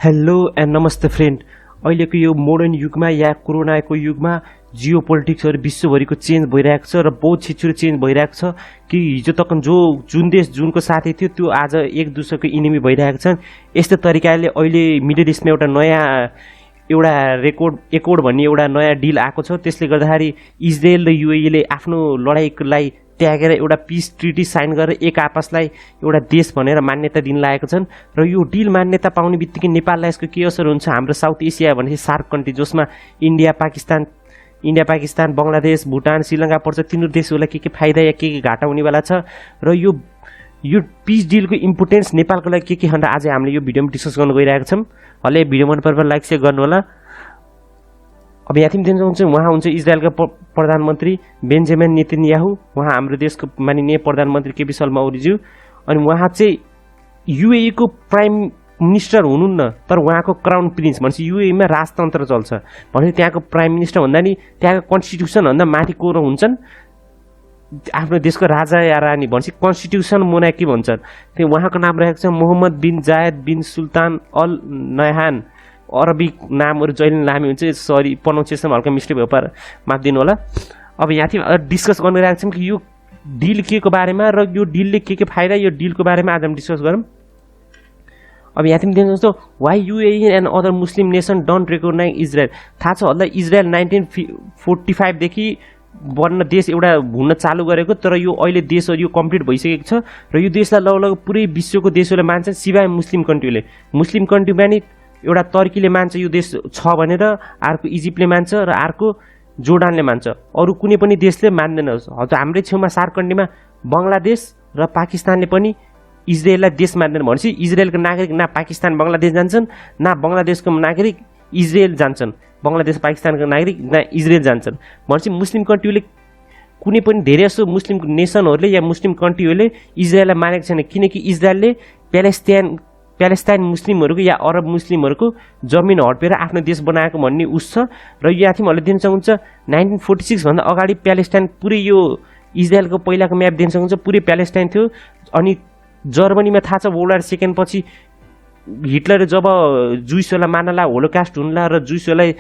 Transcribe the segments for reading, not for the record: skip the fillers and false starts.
Hello and नमस्ते friend. अहिलेको यो मोडर्न युगमा या कोरोनाको युगमा जियो पोलिटिक्सहरू विश्वभरिको चेन्ज भइरहेको छ र बहुत छिटो चेन्ज भइरहेको छ कि हिजो तक जुन देश जुनको साथी थियो त्यो आज एक दुसराको इनिमी भइरहेको छन्। यस्तै तरिकाले अहिले मिडल इस्टमा एउटा एकोर्ड भन्ने एउटा नयाँ डिल आएको छ। त्यसले गर्दाखेरि इजरायल र युएईले आफ्नो लडाइँलाई त्यागेर एउटा पिस ट्रिटी साइन गरेर एक आपसलाई एउटा देश भनेर मान्यता दिन लागेका छन् र यो डिल मान्यता पाउने बित्तिकै नेपाललाई यसको के असर हुन्छ? हाम्रो साउथ एसिया भनेपछि सार्क कन्ट्री जसमा इन्डिया पाकिस्तान बङ्गलादेश भुटान श्रीलङ्का पर्छ, तिनीहरू देशहरूलाई के फाइदा या के घाटा हुनेवाला छ र यो पिस डिलको इम्पोर्टेन्स नेपालको लागि के भनेर आज हामीले यो भिडियोमा डिस्कस गर्न गइरहेका छौँ। हले भिडियो मन परेमा लाइक सेयर गर्नु होला। अब यहाँ तिमी देख्नुहुन्छ उहाँ हुन्छ इजरायलका प्रधानमन्त्री बेन्जामिन नेतन्याहु, उहाँ हाम्रो देशको माननीय प्रधानमन्त्री केपी शर्मा ओलीज्यू, अनि उहाँ चाहिँ युएईको प्राइम मिनिस्टर हुनुहुन्न तर उहाँको क्राउन प्रिन्स भनेपछि युएईमा राजतन्त्र चल्छ भनेपछि त्यहाँको प्राइम मिनिस्टर भन्दा नि त्यहाँको कन्स्टिट्युसन भन्दा माथि को हुन्छन् आफ्नो देशको राजा या रानी भनेपछि कन्स्टिट्युसन मोनार्की भन्छन्। त्यो उहाँको नाम रहेको छ मोहम्मद बिन जायद बिन सुल्तान अल नहान। अरबिक नामहरू जहिले लामी हुन्छ, सरी प्रोनाउन्सिएसन हल्का मिस्टेक भयो पर माफ दिनु होला। अब यहाँ थियौँ डिस्कस गर्न गइरहेको छौँ कि यो डिल के को बारेमा र यो डिलले के फाइदा, यो डिलको बारेमा आज हामी डिस्कस गरौँ। अब यहाँ तिमी देख्नु जस्तो why UAE and other Muslim nation don't recognise Israel. थाहा छ होला इजरायल 1945 देखि बन्न देश एउटा हुन चालु गरेको, तर यो अहिले देशहरू यो कम्प्लिट भइसकेको छ र यो देशलाई लगभग पुरै विश्वको देशहरूले मान्छन् सिवाय मुस्लिम कन्ट्रीले। मुस्लिम कन्ट्रीमा नि एउटा टर्कीले मान्छ यो देश छ भनेर, अर्को इजिप्टले मान्छ र अर्को जोर्डानले मान्छ, अरू कुनै पनि देशले मान्दैन। हजुर हाम्रै छेउमा सार्क कन्ट्रीमा बङ्गलादेश र पाकिस्तानले पनि इजरायललाई देश मान्दैन भनेपछि इजरायलको नागरिक न पाकिस्तान बङ्गलादेश जान्छन् न बङ्गलादेशको नागरिक इजरायल जान्छन्, बङ्गलादेश पाकिस्तानको नागरिक न इजरायल जान्छन् भनेपछि मुस्लिम कन्ट्रीले कुनै पनि धेरै जसो मुस्लिम नेसनहरूले या मुस्लिम कन्ट्रीहरूले इजरायललाई मानेको छैन किनकि इजरायलले प्यालेस्टाइन मुस्लिमहरूको या अरब मुस्लिमहरूको जमिन हडपेर आफ्नो देश बनाएको भन्ने उस छ। र यो याथिमहरूले दिन सक्नुहुन्छ 1946 भन्दा अगाडि प्यालेस्टाइन पुरै यो इजरायलको पहिलाको म्याप दिन सक्नुहुन्छ पुरै प्यालेस्टाइन थियो। अनि जर्मनीमा थाहा छ वर्ल्ड वार सेकेन्ड पछि हिटलरले जब जुइसहरूलाई मार्नला होलोकास्ट हुनला र जुइसहरूलाई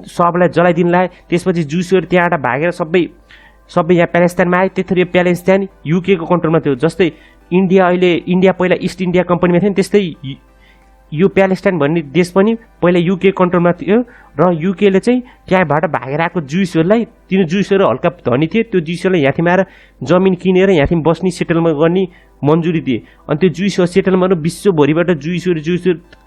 सबलाई जलाइदिनला, त्यसपछि जुइसहरू त्यहाँबाट भागेर सबै यहाँ प्यालेस्टाइनमा आए। त्यतिखेर यो प्यालेस्टाइन युकेको कन्ट्रोलमा थियो। जस्तै इन्डिया पहिला इस्ट इन्डिया कम्पनीमा थियो नि, त्यस्तै यो प्यालेस्टाइन भन्ने देश पनि पहिला युके कन्ट्रोलमा थियो र युकेले चाहिँ त्यहाँबाट भागेर आएको जुइसहरूलाई, तिनी जुइसहरू हल्का धनी थिए, त्यो जुइसहरूलाई यहाँथि आएर जमिन किनेर यहाँथि बस्ने सेटलमेन्ट गर्ने मन्जुरी दिए। अनि त्यो जुइस सेटलमेन्ट विश्वभरिबाट जुइसहरू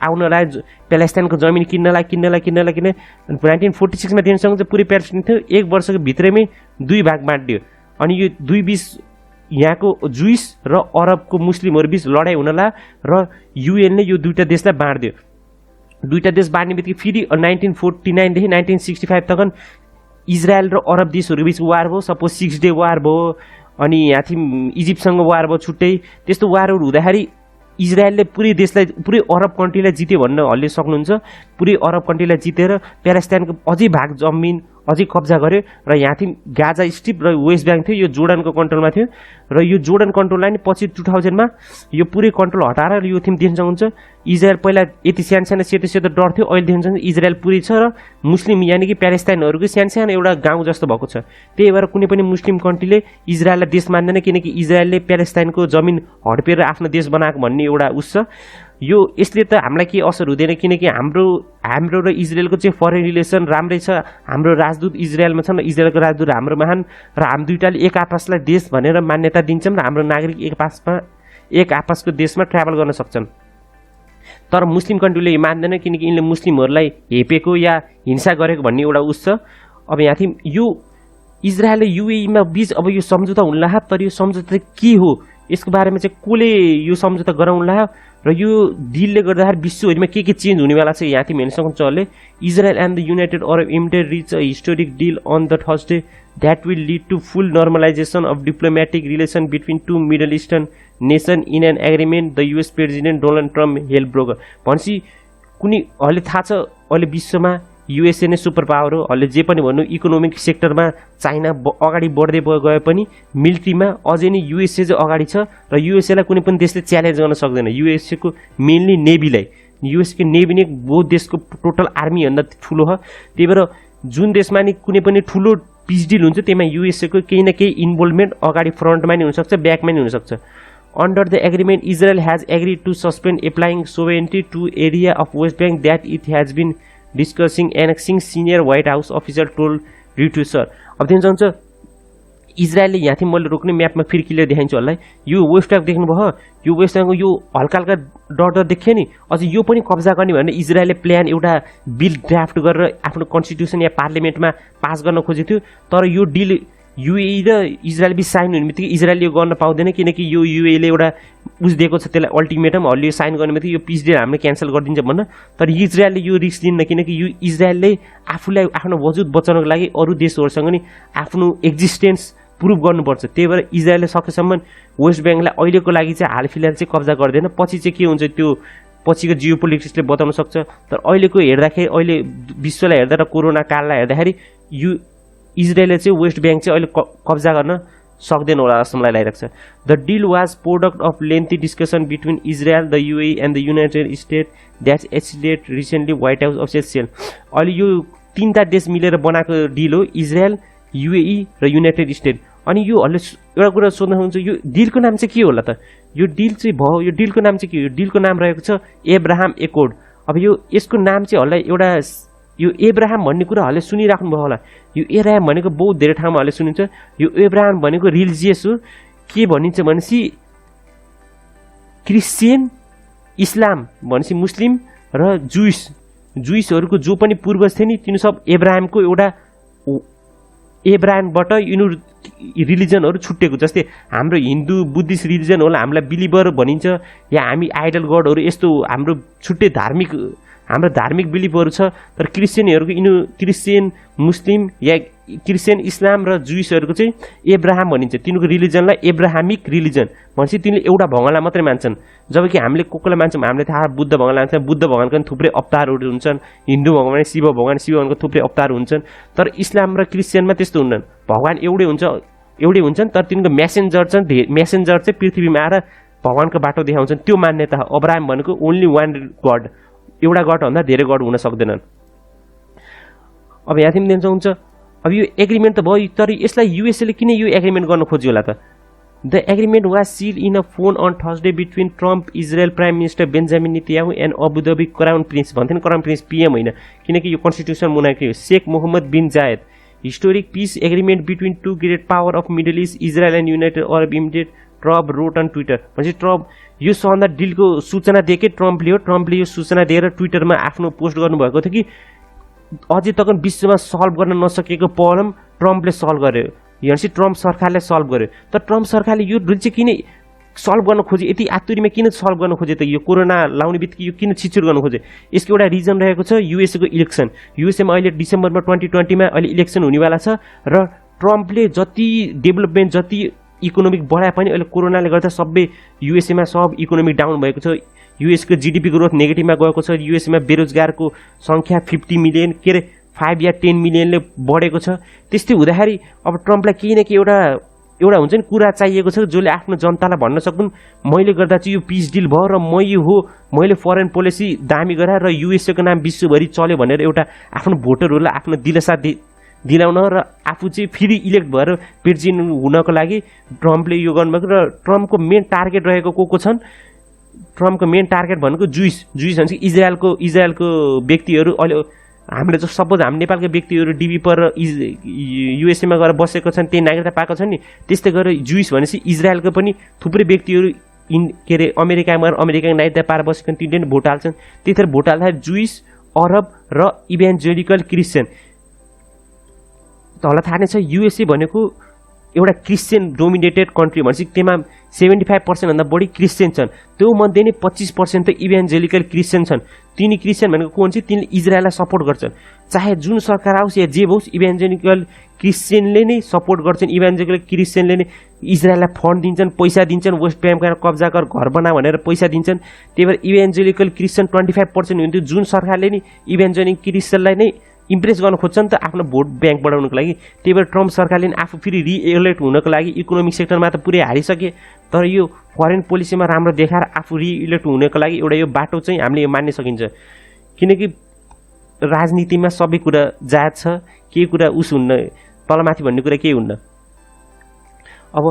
आउन लाग्यो प्यालेस्टाइनको जमिन किन्नलाई 1946 दिन सक्छ पुरै प्यालेस्टाइन थियो। एक वर्षको भित्रैमै दुई भाग बाँडियो। अनि यो दुई बीच यहाँको जुइस र अरबको मुस्लिमहरू बीच लडाइँ हुनला र युएनले यो दुईवटा देशलाई बाँडिदियो। दुईवटा देश बाँड्ने बित्तिकै फेरि 1949 देखि 1965 तक इजरायल र अरब देशहरू बीच वार भयो। सपोज 6 डे वार भयो, अनि यहाँ थियौँ इजिप्टसँग वार भयो छुट्टै। त्यस्तो वारहरू हुँदाखेरि इजरायलले पुरै देशलाई पुरै अरब कन्ट्रीलाई जित्यो भन्न हल्ले सक्नुहुन्छ। पुरै अरब कन्ट्रीलाई जितेर प्यालेस्टाइनको अझै भाग जमिन अझै कब्जा गर्यो र यहाँ थियौँ गाजा स्ट्रिप र वेस्ट ब्याङ्क थियो, यो जोर्डनको कन्ट्रोलमा थियो र यो जोर्डन कन्ट्रोललाई नि पछि 2000 मा यो पुरै कन्ट्रोल हटाएर यो थियौँ देख्न सक्नुहुन्छ इजरायल पहिला यति सानो सेतो डर थियो, अहिले देख्न सक्नुहुन्छ इजरायल पुरै छ र मुस्लिम यानि कि प्यालेस्टाइनहरूको सानो एउटा गाउँ जस्तो भएको छ। त्यही भएर कुनै पनि मुस्लिम कन्ट्रीले इजरायललाई देश मान्दैन किनकि इजरायलले प्यालेस्टाइनको जमिन हडपेर आफ्नो देश बनाएको भन्ने एउटा उस छ। यो यसले त हामीलाई के असर हुँदैन किनकि हाम्रो र इजरायलको चाहिँ फरेन रिलेसन राम्रै छ। हाम्रो राजदूत इजरायलमा छन् र इजरायलको राजदूत हाम्रोमा छन् र हामी दुईटाले एक आपसलाई देश भनेर मान्यता दिन्छौँ र हाम्रो नागरिक एक आपसको देशमा ट्राभल गर्न सक्छन्। तर मुस्लिम कन्ट्रीले मान्दैन किनकि यिनले मुस्लिमहरूलाई हेपेको या हिंसा गरेको भन्ने एउटा उस छ। अब यहाँ थियौँ यो इजरायल र युएईमा बीच अब यो सम्झौता हुन लाग्यो, तर यो सम्झौता के हो यसको बारेमा चाहिँ कसले यो सम्झौता गराउन लाग्यो र यो डिलले गर्दाखेरि विश्वभरिमा के चेन्ज हुनेवाला छ यहाँ हेर्न सक्नुहुन्छ। अहिले Israel and the United Arab Emirate reach a historic deal on the Thursday that will lead to full normalisation of diplomatic relation between two middle eastern nation in an agreement the US president Donald Trump help broker. भनेपछि कुनै अहिले थाहा छ अहिले विश्वमा USA नै super power हो। अहिले जे पनि भन्नु इकोनोमिक सेक्टरमा चाइना अगाडि बढ्दै गए पनि मिलिट्रीमा अझै नै युएसए चाहिँ अगाडि छ र युएसएलाई कुनै पनि देशले च्यालेन्ज गर्न सक्दैन। युएसएको मेनली नेभीलाई युएसको नेभी नै वो देशको टोटल आर्मी भन्दा ठुलो हो। त्यही भएर जुन देशमा नि कुनै पनि ठुलो पिस डिल हुन्छ त्यसमा युएसएको केही न केही इन्भल्भमेन्ट अगाडि फ्रन्टमा नि हुनसक्छ, ब्याकमा नि हुनसक्छ। Under the agreement, Israel has agreed to suspend applying sovereignty to area of West Bank that it has been discussing annexing, senior White House official told Reuters. अब देखिन्छ इजरायलले यहाँ थिए मैले रोक्ने म्यापमा फेरि क्लियर देखाइन्छु होला। यो वेस्ट ब्याङ्क देख्नुभयो, यो वेस्ट ब्याङ्कको यो हल्का हल्का डर देखियो नि, अझ यो पनि कब्जा गर्ने भनेर इजरायलले प्लान एउटा बिल ड्राफ्ट गरेर आफ्नो कन्स्टिट्युसन या पार्लियामेन्टमा पास गर्न खोजेको थियो। तर यो डिल युएई र इजरायल बिच साइन हुने बित्तिकै इजरायलले यो गर्न पाउँदैन, किनकि यो युएईले एउटा उस दिएको छ त्यसलाई अल्टिमेटम, हल्ले यो साइन गर्ने बित्तिकै यो पिस डिल हामीले क्यान्सल गरिदिन्छ भन्न। तर इजरायलले यो रिस्क लिन्न, किनकि यो इजरायलले आफूलाई आफ्नो वजुद बचाउनको लागि अरू देशहरूसँग नि आफ्नो एक्जिस्टेन्स प्रुभ गर्नुपर्छ। त्यही भएर इजरायलले सकेसम्म वेस्ट ब्याङ्कलाई अहिलेको लागि चाहिँ हाल फिलहाल चाहिँ कब्जा गर्दैन। पछि चाहिँ के हुन्छ त्यो पछिको जियो पोलिटिक्सले बताउन सक्छ। तर अहिलेको हेर्दाखेरि, अहिले विश्वलाई हेर्दा र कोरोना काललाई हेर्दाखेरि यो इजरायलले चाहिँ वेस्ट ब्याङ्क चाहिँ अहिले कब्जा गर्न सक्दैन होला जस्तो मलाई लागिरहेको छ। The deal was product of lengthy discussion between Israel, the UAE and the United State that exceeded recently White House official. अहिले यो तीनटा देश मिलेर बनाएको डिल हो, इजरायल, युएई र युनाइटेड स्टेट। अनि यो हल्ले एउटा कुरा सोध्नुहुन्छ, यो डिलको नाम चाहिँ के होला त? यो डिल चाहिँ भयो, यो डिलको नाम चाहिँ के हो? यो डिलको नाम रहेको छ एब्राहम एक्कोर्ड। अब यो यसको नाम चाहिँ हल्ला एउटा यो एब्राहम भन्ने कुरा हल्ले सुनिराख्नु भयो होला। यो एब्राहम भनेको बहुत धेरै ठाउँमा हल्ले सुनिन्छ। यो एब्राहम भनेको रिलिजियस हो, के भनिन्छ भनेपछि क्रिस्चियन, इस्लाम भनेपछि मुस्लिम र जुइसहरूको जो पनि पूर्वज थिए नि तिनी सब एब्राहमको एउटा एब्राहमबाट यिनीहरू रिलिजनहरू छुट्टेको। जस्तै हाम्रो हिन्दू बुद्धिस्ट रिलिजन होला, हामीलाई बिलिभर भनिन्छ, या हामी आइडल गडहरू यस्तो हाम्रो छुट्टै हाम्रो धार्मिक बिलिभहरू छ। तर क्रिस्चियनहरूको यिनीहरू क्रिस्चियन, मुस्लिम या क्रिस्चियन, इस्लाम र जुइसहरूको चाहिँ एब्राहम भनिन्छ। तिनीहरूको रिलिजनलाई एब्राहमिक रिलिजन भनेपछि तिनीले एउटा भगवानलाई मात्रै मान्छन्। जबकि हामीले कोलाई मान्छौँ, हामीले थाहा बुद्ध भगवान मान्छौँ, बुद्ध भगवानको पनि थुप्रै अवतारहरू हुन्छन्। हिन्दू भगवान शिव भगवानको थुप्रै अवतार हुन्छन्। तर इस्लाम र क्रिस्चियनमा त्यस्तो हुँदैन, भगवान एउटै हुन्छन्। तर तिनीको मेसेन्जर चाहिँ पृथ्वीमा आएर भगवानको बाटो देखाउँछन्, त्यो मान्यता हो। अब्राहम भनेको ओन्ली वान गड, एउटा गड भन्दा धेरै गड हुन सक्दैनन्। अब यहाँ तिमी हुन्छ, अब यो एग्रिमेन्ट त भयो, तर यसलाई युएसएले किन यो एग्रिमेन्ट गर्न खोज्यो होला त? The agreement was sealed in a phone on Thursday between Trump, Israel prime minister Benjamin Netanyahu and Abu Dhabi crown prince. भन्थेन क्राउन प्रिन्स, पिएम होइन, किनकि यो कन्स्टिट्युसन मुनाकी हो। Sheikh Mohammed bin Zayed. Historic peace agreement between two great power of Middle East, Israel and United Arab Emirate, Trump wrote on Twitter. भनेपछि Trump यो सबभन्दा डिलको सूचना दिएकै ट्रम्पले यो सूचना दिएर ट्विटरमा आफ्नो पोस्ट गर्नुभएको थियो कि अझै तक विश्वमा सल्भ गर्न नसकेको प्रब्लम ट्रम्पले सल्भ गर्यो, भनेपछि ट्रम्प सरकारले सल्भ गर्यो। तर ट्रम्प सरकारले यो डिल चाहिँ किन सल्भ गर्न खोजे, यति आतुरीमा किन सल्भ गर्न खोजे त? यो कोरोना लाउने बित्तिकै यो किन छिचुर गर्न खोजे? यसको एउटा रिजन रहेको छ युएसएको इलेक्सन। युएसएमा अहिले डिसेम्बरमा 2020मा अहिले इलेक्सन हुनेवाला छ र ट्रम्पले जति डेभलपमेन्ट, जति इकोनोमिक बढाए पनि अहिले कोरोनाले गर्दा सबै युएसएमा सब इकोनोमिक डाउन भएको छ। युएसको जीडीपी ग्रोथ नेगेटिभमा गएको छ। युएसएमा बेरोजगारको सङ्ख्या 50 मिलियन, के अरे 5 या 10 मिलियनले बढेको छ। त्यस्तै हुँदाखेरि अब ट्रम्पलाई केही न केही एउटा हुन्छ नि कुरा चाहिएको छ जसले आफ्नो जनतालाई भन्न सक्छन् मैले गर्दा चाहिँ यो पिस डिल भयो र मैले फरेन पोलिसी दामी गराएर र युएसएको नाम विश्वभरि चल्यो भनेर एउटा आफ्नो भोटरहरूलाई आफ्नो दिलासा दिलाउन र आफू चाहिँ फेरि इलेक्ट भएर प्रेसिडेन्ट हुनको लागि ट्रम्पले यो गर्नुभएको। र ट्रम्पको मेन टार्गेट रहेको को छन्? ट्रम्पको मेन टार्गेट भनेको जुइस भनेपछि इजरायलको व्यक्तिहरू। अहिले हामीले चाहिँ सपोज हामी नेपालका व्यक्तिहरू डिबी पर युएसएमा गएर बसेको छन्, त्यही नागरिकता पाएको छन् नि, त्यस्तै गरेर जुइस भनेपछि इजरायलको पनि थुप्रै व्यक्तिहरू के अरे अमेरिकामा गएर अमेरिकाको नागरिकता पाएर बसेको तिनीहरूले भोट हाल्छन्। त्यतिखेर भोट हाल्दाखेरि जुइस, अरब र इभेन्जेलिकल क्रिस्चियन। तँलाई थाहा नै छ युएसए भनेको एउटा क्रिस्चियन डोमिनेटेड कन्ट्री भनेपछि त्यसमा 75% भन्दा बढी क्रिस्चियन छन्। त्यो मध्ये नै 25% त इभेन्जेलिकल क्रिस्चियन छन्। तिनी क्रिस्चियन भनेको को हुन्छ? तिनले इजरायललाई सपोर्ट गर्छन्। चाहे जुन सरकार आओस् या जे होस्, इभेन्जेलिकल क्रिस्चियनले नै सपोर्ट गर्छन्। इभेन्जेलिकल क्रिस्चियनले नै इजरायललाई फन्ड दिन्छन्, पैसा दिन्छन्, वेस्ट ब्याङ्कमा कब्जा गर, घर बना भनेर पैसा दिन्छन्। त्यही भएर इभेन्जेलिकल क्रिस्चियन 25% हुन्थ्यो। जुन सरकारले नि इभेन्जेलिकल क्रिस्चियनलाई नै इम्प्रेस गर्न खोज्छ नि त आफ्नो भोट ब्याङ्क बढाउनको लागि। त्यही भएर ट्रम्प सरकारले आफू फेरि रिइलेक्ट हुनको लागि इकोनोमिक सेक्टरमा त पुरै हारिसके, तर यो फरेन पोलिसीमा राम्रो देखाएर आफू रिइलेक्ट हुनको लागि एउटा यो बाटो चाहिँ हामीले यो मान्न सकिन्छ। किनकि राजनीतिमा सबै कुरा जायज छ, केही कुरा उस हुन्न, तलमाथि भन्ने कुरा केही हुन्न। अब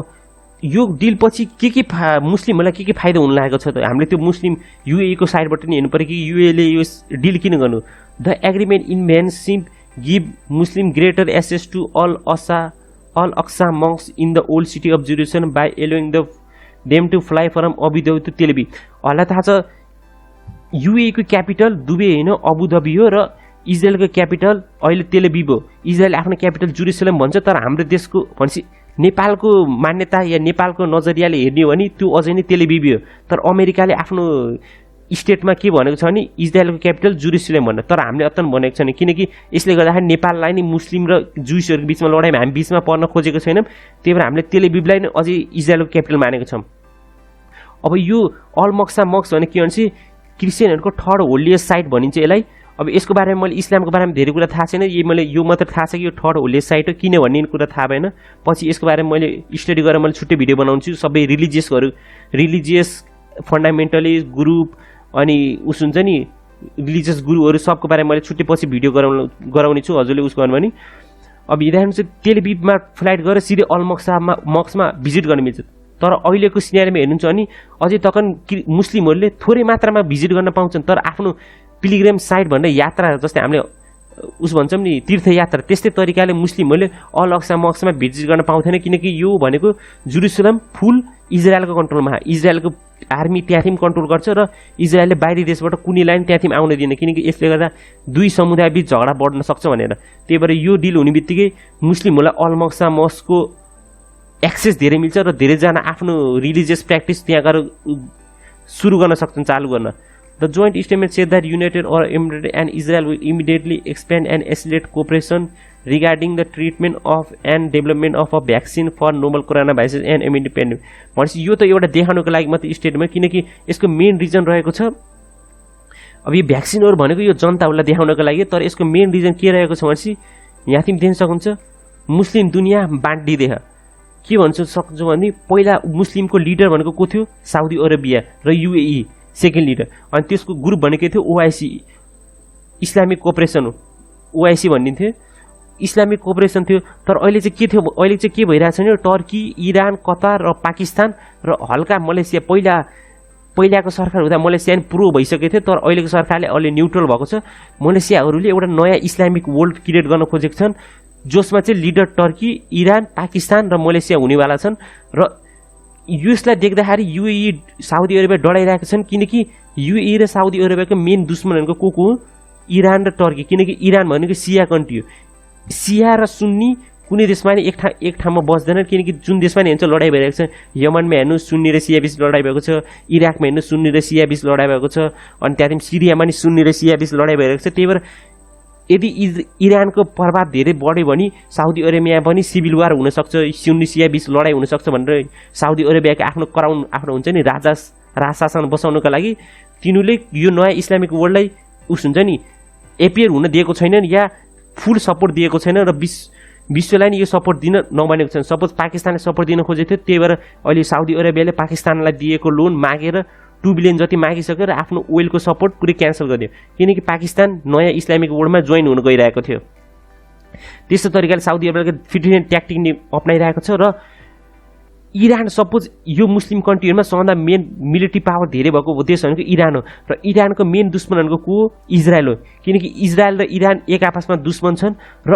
यो डिल पछि के मुस्लिमहरूलाई के फाइदा हुन लागेको छ त? हामीले त्यो मुस्लिम युएईको साइडबाट नि हेर्नु पर्यो कि युएले यो डिल किन गर्नु। द एग्रिमेन्ट इन मेनसिप give Muslim greater access to Al Aqsa मङ्क्स in the old city of Jerusalem by allowing them to fly from Abu Dhabi to Tel अभिभ।हरूलाई थाहा छ युएईको क्यापिटल दुबई होइन अबुधाबी हो, र इजरायलको क्यापिटल अहिले तेल अभिभ हो। इजरायल आफ्नो क्यापिटल जेरुसलेम भन्छ, तर हाम्रो देशको भनेपछि नेपालको मान्यता या नेपालको नजरियाले हेर्ने हो भने त्यो अझै नै तेल अभिभ हो। तर अमेरिकाले आफ्नो स्टेटमा के भनेको छ भने इजरायलको क्यापिटल जेरुसलेम भनेर, तर हामीले अत्तन भनेको छैन। किनकि यसले गर्दाखेरि नेपाललाई नै मुस्लिम र जुइसहरूको बिचमा लडाइँमा हामी बिचमा पर्न खोजेको छैनौँ। त्यही भएर हामीले तेल अभिभलाई नै अझै इजरायलको क्यापिटल मानेको छौँ। अब यो अल अक्सा मक्स भने के भन्छ, क्रिस्चियनहरूको थर्ड होलिएस्ट साइट भनिन्छ यसलाई। अब यसको बारेमा मैले इस्लामको बारेमा धेरै कुरा थाहा छैन, मैले यो मात्र थाहा छ कि यो थर्ड होलिएस्ट साइट हो, किन भन्ने कुरा थाहा भएन। पछि यसको बारेमा मैले स्टडी गरेर मैले छुट्टै भिडियो बनाउँछु। सबै रिलिजियस फन्डामेन्टलिस्ट ग्रुप अनि उस हुन्छ नि रिलिजियस गुरुहरू सबको बारेमा मैले छुट्टै पछि भिडियो गराउने छु, हजुरले उस गर्नु भने। अब हिँड्दाखेरि चाहिँ तेल अभिभमा फ्लाइट गरेर सिधै अल मक्समा भिजिट गर्न मिल्छ। तर अहिलेको सिनेरीमा हेर्नुहुन्छ भने अझै तकन मुस्लिमहरूले थोरै मात्रामा भिजिट गर्न पाउँछन्, तर आफ्नो पिलिग्रिम साइट भनेर यात्रा जस्तै हामीले उस भन्छौँ नि तीर्थयात्रा, त्यस्तै तरिकाले मुस्लिमहरूले अल अक्सा मक्समा भिजिट गर्न पाउँथेन। किनकि यो भनेको जेरुसलेम फुल इजरायलको कन्ट्रोलमा, इजरायलको आर्मी त्यहाँदेखि कन्ट्रोल गर्छ र इजरायलले बाहिरी देशबाट कुनैलाई पनि त्यहाँदेखि आउन दिँदैन, किनकि यसले गर्दा दुई समुदाय बिच झगडा बढ्न सक्छ भनेर। त्यही भएर यो डिल हुने बित्तिकै मुस्लिमहरूलाई अल अक्सा मस्कको एक्सेस धेरै मिल्छ र धेरैजना आफ्नो रिलिजियस प्र्याक्टिस त्यहाँ गएर सुरु गर्न सक्छन्, चालु गर्न। The joint statement said that United Arab Emirates and Israel will immediately expand and accelerate cooperation regarding the treatment of and development of a vaccine for novel coronavirus and immediate pandemic. भनेपछि यो त एउटा देखाउनको लागि मात्रै statement, किनकि यसको main reason रहेको छ अब यो भ्याक्सिनहरू भनेको यो जनताहरूलाई देखाउनको लागि, तर यसको मेन रिजन के रहेको छ भनेपछि यहाँ तिमी देख्न सक्नुहुन्छ मुस्लिम दुनियाँ बाँडिदिए। के भन्छ सक्छु भने पहिला मुस्लिमको लिडर भनेको को थियो, साउदी अरेबिया र युएई सेकेन्ड लिडर, अनि त्यसको ग्रुप भनेको थियो ओआइसी इस्लामिक कोअपरेसन हो, ओआइसी भनिन्थ्यो इस्लामिक कोअपरेसन थियो। तर अहिले चाहिँ के थियो, अहिले चाहिँ के भइरहेको छ भने टर्की, इरान, कतार र पाकिस्तान र हल्का मलेसिया, पहिलाको सरकार हुँदा मलेसिया पनि प्रो भइसकेको थियो, तर अहिलेको सरकारले अहिले न्युट्रल भएको छ। मलेसियाहरूले एउटा नयाँ इस्लामिक वर्ल्ड क्रिएट गर्न खोजेको छन्, जसमा चाहिँ लिडर टर्की, इरान, पाकिस्तान र मलेसिया हुनेवाला छन्। र यसलाई देख्दाखेरि युएई साउदी अरेबिया डराइरहेका छन्, किनकि युएई र साउदी अरेबियाको मेन दुश्मनहरूको को हो, इरान र टर्की। किनकि इरान भनेको सिया कन्ट्री हो, सिया र सुन्नी कुनै देशमा नि एक ठाउँमा बस्दैन, किनकि जुन देशमा नि हेर्छ लडाइँ भइरहेको छ। यमनमा हेर्नु सुन्नी र सिया बिच लडाइँ भएको छ, इराकमा हेर्नु सुन्नी र सिया बिच लडाइँ भएको छ, अनि त्यहाँदेखि सिरियामा नि सुन्नी र सिया बिच लडाइँ भइरहेको छ। त्यही भएर यदि इरानको प्रभाव धेरै बढ्यो भने साउदी अरेबिया पनि सिभिल वार हुनसक्छ, सुन्नी सिया बिच लडाइँ हुनसक्छ भनेर साउदी अरेबियाको आफ्नो हुन्छ नि राज शासन बसाउनको लागि तिनीहरूले यो नयाँ इस्लामिक वर्ल्डलाई उस हुन्छ नि एपियर हुन दिएको छैनन् या फुल सपोर्ट दिएको छैन, र विश्वलाई नि यो सपोर्ट दिन नमानेको छैन। सपोज पाकिस्तानले सपोर्ट दिन खोजेको थियो, त्यही भएर अहिले साउदी अरेबियाले पाकिस्तानलाई दिएको लोन मागेर 2 बिलियन जति मागिसक्यो र आफ्नो ओइलको सपोर्ट पुरै क्यान्सल गरिदियो, किनकि पाकिस्तान नयाँ इस्लामिक वर्ल्डमा जोइन हुन गइरहेको थियो। त्यस्तो तरिकाले साउदी अरेबियाले फिटिनेट ट्याक्टिक अप्नाइरहेको छ। र इरान सपोज यो मुस्लिम कन्ट्रीहरूमा सबभन्दा मेन मिलिट्री पावर धेरै भएको देश भनेको इरान हो, र इरानको मेन दुश्मन भनेको को हो, इजरायल हो। किनकि इजरायल र इरान एक आपसमा दुश्मन छन्, र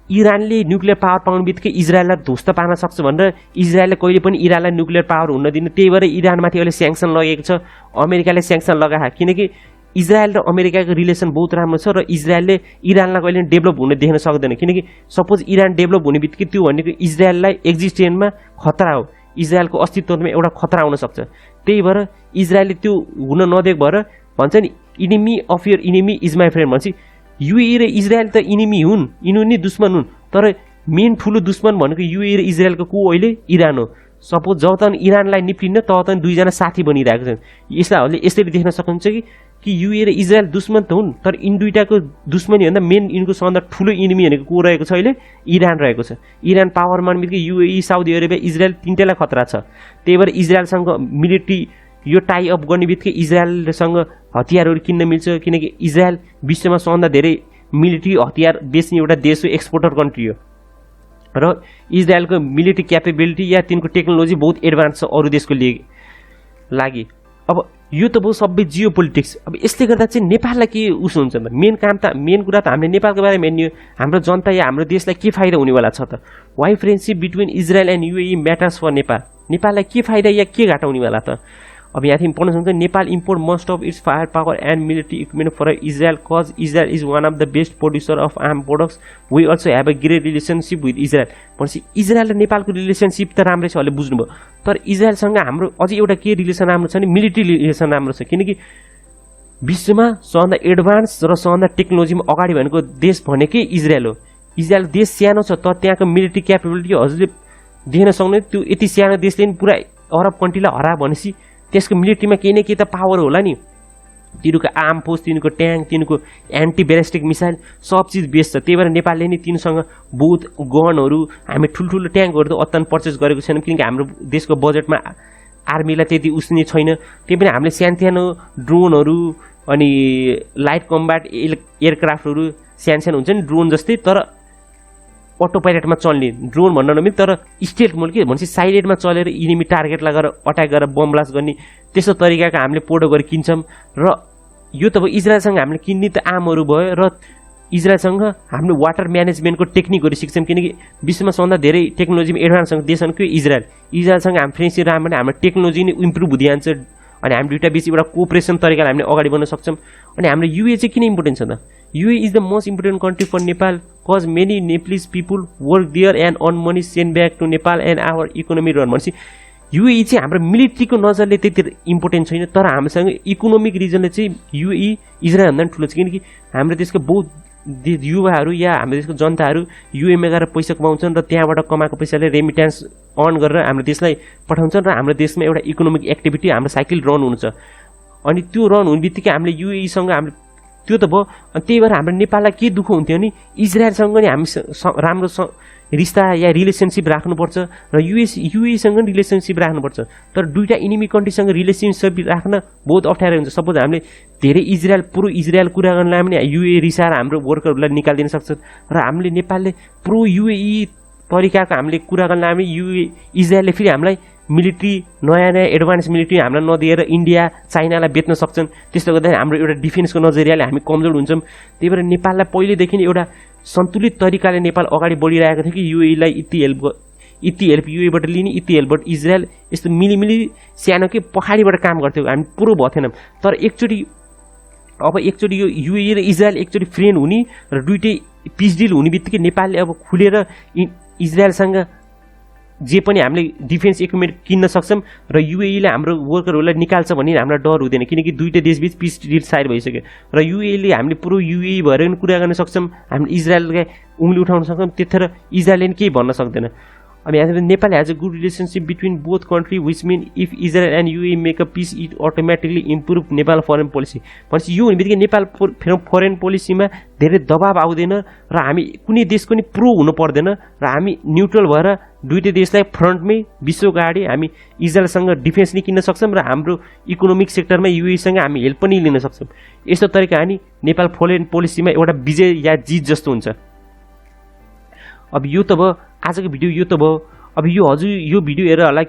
इरानले न्युक्लियर पावर पाउनु बित्तिकै इजरायललाई ध्वस्त पार्न सक्छ भनेर इजरायलले कहिले पनि इरानलाई न्युक्लियर पावर हुन दिने। त्यही भएर इरानमाथि अहिले स्याङ्सन लगेको छ, अमेरिकाले स्याङ्सन लगाए, किनकि इजरायल र अमेरिकाको रिलेसन बहुत राम्रो छ र इजरायलले इरानलाई कहिले डेभलप हुन देख्न सक्दैन। किनकि सपोज इरान डेभलप हुने बित्तिकै त्यो भनेको इजरायललाई एक्जिस्टेन्समा खतरा हो, इजरायलको अस्तित्वमा एउटा खतरा आउन सक्छ। त्यही भएर इजरायलले त्यो हुन नदेख भएर भन्छ नि enemy of your enemy is my friend भन्छ। युएई र इजरायल त इनिमी हुन्, यिनीहरू नै दुश्मन हुन्, तर मेन ठुलो दुश्मन भनेको युएई र इजरायलको को अहिले इरान हो। सपोज जब त इरानलाई निप्लिन्न तब त दुईजना साथी बनिरहेको छन्। यसलाई यसरी देख्न सक्नुहुन्छ कि कि युए र इजरायल दुश्मन त हुन्, तर यिन दुईटाको दुश्मनी भन्दा मेन यिनको सबभन्दा ठुलो इनिमी भनेको को रहेको छ अहिले? इरान रहेको छ। इरान पावर मान्ने बित्तिकै युएई, साउदी अरेबिया, इजरायल तिनटैलाई खतरा छ। त्यही भएर इजरायलसँग मिलिट्री यो टाई अप गर्ने बित्तिकै इजरायलसँग हतियारहरू किन्न मिल्छ, किनकि इजरायल विश्वमा सबभन्दा धेरै मिलिट्री हतियार बेच्ने एउटा देश हो, एक्सपोर्टर कन्ट्री हो र इजरायलको मिलिट्री क्यापेबिलिटी या तिनको टेक्नोलोजी बहुत एडभान्स छ अरू देशको लागि। अब यो त भयो सबै जियो पोलिटिक्स। अब यसले गर्दा चाहिँ नेपाललाई के उसो हुन्छ त? मेन कुरा त हामीले नेपालको बारेमा हेर्ने हो, हाम्रो जनता या हाम्रो देशलाई के फाइदा हुनेवाला छ त? Why friendship between Israel and UAE matters for Nepal. नेपाललाई के फाइदा या के घाटा हुनेवाला त? अब यहाँदेखि पढ्न सक्नुहुन्छ, Nepal import most of its fire power and military equipment for Israel cause Israel is one of the best producer of arm products. We also have a great relationship with Israel. भनेपछि इजरायल र नेपालको relationship त राम्रै छ, अहिले बुझ्नुभयो। तर इजरायलसँग हाम्रो अझै एउटा के रिलेसन राम्रो छ भने मिलिट्री रिलेसन राम्रो छ, किनकि विश्वमा सबभन्दा एडभान्स र सबभन्दा टेक्नोलोजीमा अगाडि भनेको देश भनेकै इजरायल हो। इजरायल देश सानो छ, तर त्यहाँको मिलिट्री क्यापेबिलिटी हजुरले देख्न सक्नु। त्यो यति सानो देशले पनि पुरा अरब कन्ट्रीलाई हरा भनेपछि त्यसको मिलिट्रीमा केही न केही त पावर होला नि। तिनीहरूको आर्म फोर्स, तिनीहरूको ट्याङ्क, तिनीहरूको एन्टी ब्यालिस्टिक मिसाइल सब चिज बेस्ट छ। त्यही भएर नेपालले नि तिनीसँग बहुत गनहरू, हामी ठुल्ठुलो ट्याङ्कहरू त अत्तान परचेस गरेको छैनौँ, किनकि हाम्रो देशको बजेटमा आर्मीलाई त्यति उस्ने छैन। त्यही पनि हामीले सानो ड्रोनहरू अनि लाइट कम्ब्याट एयरक्राफ्टहरू सानो हुन्छ नि ड्रोन जस्तै, तर अटो पाइलटमा चल्ने ड्रोन भन्न नमिल्ने, तर स्टेट मोड के भनेपछि साइलेन्टमा चलेर इनिमी टार्गेटलाई गरेर अट्याक गरेर बम ब्लास्ट गर्ने त्यस्तो तरिकाको हामीले पोडो गरेर किन्छौँ। र यो त अब इजरायलसँग हामीले किन्ने त आमहरू भयो, र इजरायलसँग हामीले वाटर म्यानेजमेन्टको टेक्निकहरू सिक्छौँ, किनकि विश्वमा सबभन्दा धेरै टेक्नोलोजीमा एडभान्ससँग देश के इजरायलसँग हामी फ्रेन्डसिप राख्यो भने हाम्रो टेक्नोलोजी नै इम्प्रुभ हुँदै जान्छ, अनि हामी दुईटा बिच एउटा कोअपरेसन तरिकाले हामीले अगाडि बढ्न सक्छौँ। अनि हाम्रो युए चाहिँ किन इम्पोर्टेन्ट छ त? UAE is the most important country for Nepal cause many Nepalese people work there and earn money send back to Nepal and our economy run. भनेपछि युए चाहिँ हाम्रो मिलिट्रीको नजरले त्यति इम्पोर्टेन्ट छैन, तर हामीसँग इकोनोमिक रिजनले चाहिँ युए इजरायलभन्दा पनि ठुलो छ, किनकि हाम्रो देशको बहुत युवाहरू या हाम्रो देशको जनताहरू युएमा गएर पैसा कमाउँछन् र त्यहाँबाट कमाएको पैसाले रेमिट्यान्स अर्न गरेर हाम्रो देशलाई पठाउँछन् र हाम्रो देशमा एउटा इकोनोमिक एक्टिभिटी हाम्रो साइकल रन हुन्छ। अनि त्यो रन हुने बित्तिकै हामीले युएसँग हामीले त्यो त भयो। अनि त्यही भएर हाम्रो नेपाललाई के दुःख हुन्थ्यो भने इजरायलसँग नि हामी राम्रो रिस्ता या रिलेसनसिप राख्नुपर्छ र युएसँग पनि रिलेसनसिप राख्नुपर्छ। तर दुईवटा इनिमी कन्ट्रीसँग रिलेसनसिप राख्न बहुत अप्ठ्यारो हुन्छ। सपोज हामीले धेरै प्रो इजरायल कुरा गर्नलाई पनि युए रिसाएर हाम्रो वर्करहरूलाई निकालिदिन सक्छ, र हामीले नेपालले प्रो युएई तरिकाको हामीले कुरा गर्नलाई हामी इजरायलले फेरि हामीलाई मिलिट्री नयाँ एडभान्स मिलिट्री हामीलाई नदिएर इन्डिया चाइनालाई बेच्न सक्छन्। त्यसले गर्दा हाम्रो एउटा डिफेन्सको नजरियाले हामी कमजोर हुन्छौँ। त्यही भएर नेपाललाई पहिलेदेखि एउटा सन्तुलित तरिकाले नेपाल अगाडि बढिरहेको थियो कि युएईलाई यति हेल्प युएबाट लिने, यति हेल्पबाट इजरायल, यस्तो मिलिमिली सानो के पछाडिबाट काम गर्थ्यो, हामी पुरो भएको थिएनौँ। तर एकचोटि यो युए र इजरायल एकचोटि फ्रेन्ड हुने र दुइटै पिस डिल हुने बित्तिकै नेपालले अब खुलेर इजरायलसँग जे पनि हामीले डिफेन्स इक्विपमेन्ट किन्न सक्छौँ र युएईले हाम्रो वर्करहरूलाई निकाल्छ भन्ने हामीलाई डर हुँदैन, किनकि दुईवटा देशबीच पिस डिल साइन भइसक्यो र युएईले हामीले पुरो युएई भएर पनि कुरा गर्न सक्छौँ, हामीले इजरायललाई उङ्ली उठाउन सक्छौँ, त्यतिखेर इजरायलले पनि केही भन्न सक्दैन। अब यहाँ Nepal has a good relationship between both country which mean if Israel and UAE make a peace it automatically improve Nepal foreign policy. भनेपछि यो हुने बित्तिकै नेपाल फरेन पोलिसीमा धेरै दबाब आउँदैन र हामी कुनै देशको नि प्रो हुनु पर्दैन र हामी न्युट्रल भएर दुईटै देशलाई फ्रन्टमै विश्वको अगाडि हामी इजरायलसँग डिफेन्स नि किन्न सक्छौँ र हाम्रो इकोनोमिक सेक्टरमा युएसँग हामी हेल्प पनि लिन सक्छौँ। यस्तो तरिका हामी नेपाल फरेन पोलिसीमा एउटा विजय या जित जस्तो हुन्छ। अब यो त भयो आजको भिडियो, यो त भयो। अब यो यो भिडियो हेरेर होला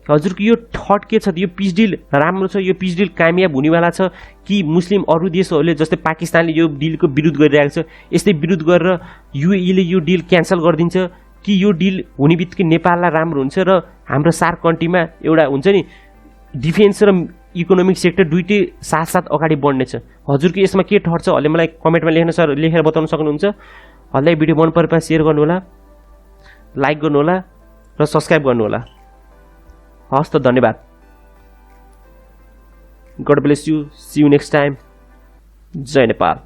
हजुरको यो थट के छ? यो पिस डिल राम्रो छ, यो पिस डिल कामयाब हुनेवाला छ कि मुस्लिम अरू देशहरूले जस्तै पाकिस्तानले यो डिलको विरोध गरिरहेको छ, यस्तै विरोध गरेर युएईले यो डिल क्यान्सल गरिदिन्छ कि यो डिल हुने बित्तिकै नेपाललाई राम्रो हुन्छ र हाम्रो सार्क कन्ट्रीमा एउटा हुन्छ नि डिफेन्स र इकोनोमिक सेक्टर दुइटै साथसाथ अगाडि बढ्नेछ। हजुरको यसमा के ठट छ अहिले मलाई कमेन्टमा लेखेर बताउन सक्नुहुन्छ। हल्लै भिडियो मन परेमा सेयर गर्नुहोला, लाइक गर्नुहोला र सब्सक्राइब गर्नुहोला। हस् त, धन्यवाद। God bless you, see you next time. जय नेपाल।